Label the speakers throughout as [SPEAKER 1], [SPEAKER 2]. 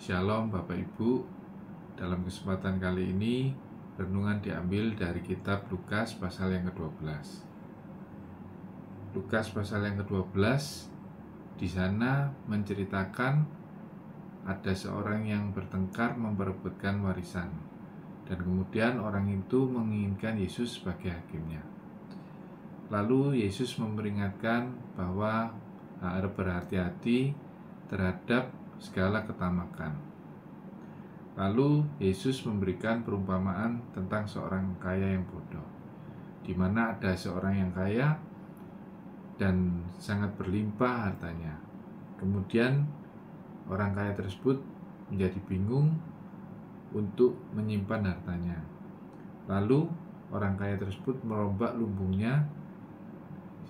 [SPEAKER 1] Shalom Bapak Ibu. Dalam kesempatan kali ini renungan diambil dari kitab Lukas pasal yang ke-12. Lukas pasal yang ke-12 di sana menceritakan ada seorang yang bertengkar memperebutkan warisan, dan kemudian orang itu menginginkan Yesus sebagai hakimnya. Lalu Yesus memperingatkan bahwa harus berhati-hati terhadap segala ketamakan. Lalu Yesus memberikan perumpamaan tentang seorang kaya yang bodoh, di mana ada seorang yang kaya dan sangat berlimpah hartanya. Kemudian orang kaya tersebut menjadi bingung untuk menyimpan hartanya. Lalu orang kaya tersebut merombak lumbungnya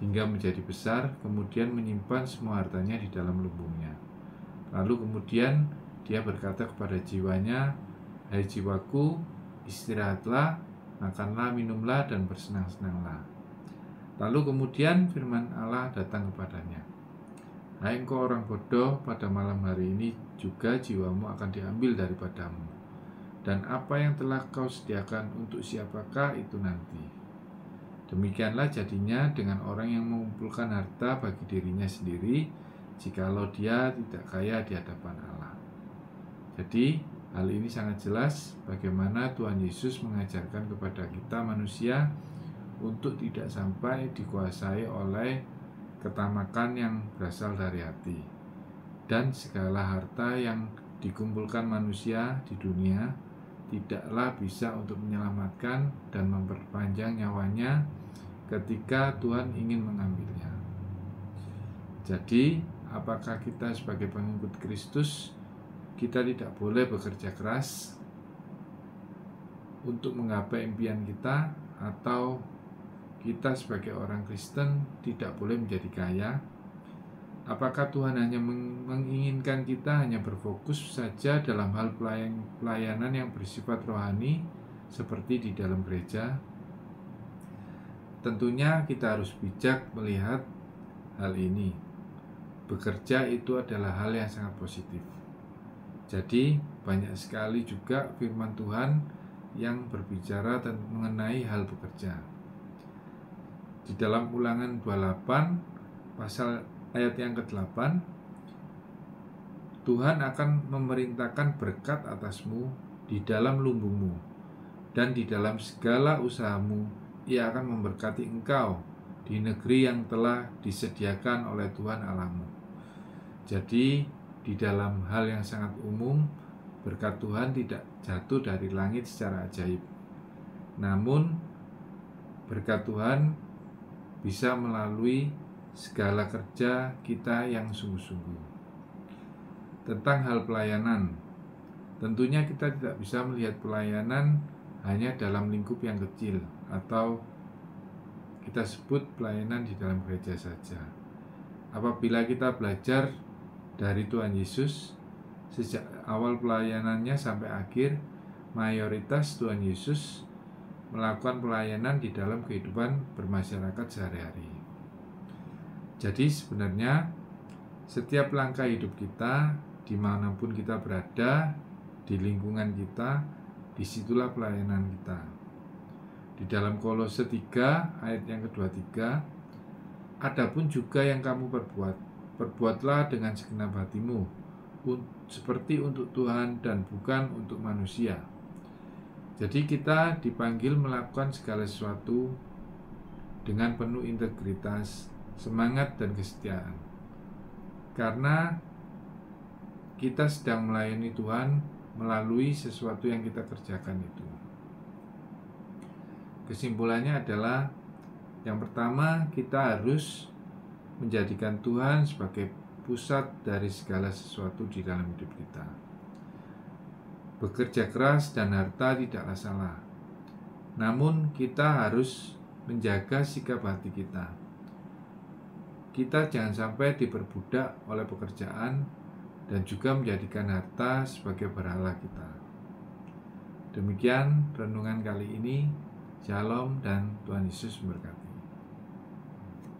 [SPEAKER 1] hingga menjadi besar, kemudian menyimpan semua hartanya di dalam lumbungnya. Lalu kemudian dia berkata kepada jiwanya, "Hai jiwaku, istirahatlah, makanlah, minumlah, dan bersenang-senanglah." Lalu kemudian firman Allah datang kepadanya, "Hai engkau orang bodoh, pada malam hari ini juga jiwamu akan diambil daripadamu. Dan apa yang telah kau sediakan untuk siapakah itu nanti?" Demikianlah jadinya dengan orang yang mengumpulkan harta bagi dirinya sendiri, jikalau dia tidak kaya di hadapan Allah. Jadi hal ini sangat jelas bagaimana Tuhan Yesus mengajarkan kepada kita manusia untuk tidak sampai dikuasai oleh ketamakan yang berasal dari hati. Dan segala harta yang dikumpulkan manusia di dunia tidaklah bisa untuk menyelamatkan dan memperpanjang nyawanya ketika Tuhan ingin mengambilnya. Jadi, apakah kita sebagai pengikut Kristus, kita tidak boleh bekerja keras untuk menggapai impian kita, atau kita sebagai orang Kristen tidak boleh menjadi kaya? Apakah Tuhan hanya menginginkan kita hanya berfokus saja dalam hal pelayanan yang bersifat rohani seperti di dalam gereja? Tentunya kita harus bijak melihat hal ini. Bekerja itu adalah hal yang sangat positif. Jadi banyak sekali juga firman Tuhan yang berbicara mengenai hal bekerja. Di dalam Ulangan 28 pasal ayat yang ke-8, Tuhan akan memerintahkan berkat atasmu di dalam lumbungmu, dan di dalam segala usahamu Ia akan memberkati engkau di negeri yang telah disediakan oleh Tuhan Allahmu. Jadi di dalam hal yang sangat umum, berkat Tuhan tidak jatuh dari langit secara ajaib. Namun berkat Tuhan bisa melalui segala kerja kita yang sungguh-sungguh. Tentang hal pelayanan, tentunya kita tidak bisa melihat pelayanan hanya dalam lingkup yang kecil, atau kita sebut pelayanan di dalam gereja saja. Apabila kita belajar dari Tuhan Yesus sejak awal pelayanannya sampai akhir, mayoritas Tuhan Yesus melakukan pelayanan di dalam kehidupan bermasyarakat sehari-hari. Jadi sebenarnya setiap langkah hidup kita, dimanapun kita berada, di lingkungan kita, disitulah pelayanan kita. Di dalam Kolose 3 ayat yang ke-23, "Adapun juga yang kamu perbuatlah dengan segenap hatimu, seperti untuk Tuhan dan bukan untuk manusia." Jadi kita dipanggil melakukan segala sesuatu dengan penuh integritas, semangat, dan kesetiaan, karena kita sedang melayani Tuhan melalui sesuatu yang kita kerjakan itu. Kesimpulannya adalah, yang pertama, kita harus menjadikan Tuhan sebagai pusat dari segala sesuatu di dalam hidup kita. Bekerja keras dan harta tidaklah salah, namun kita harus menjaga sikap hati kita. Kita jangan sampai diperbudak oleh pekerjaan dan juga menjadikan harta sebagai berhala kita. Demikian renungan kali ini. Shalom dan Tuhan Yesus memberkati.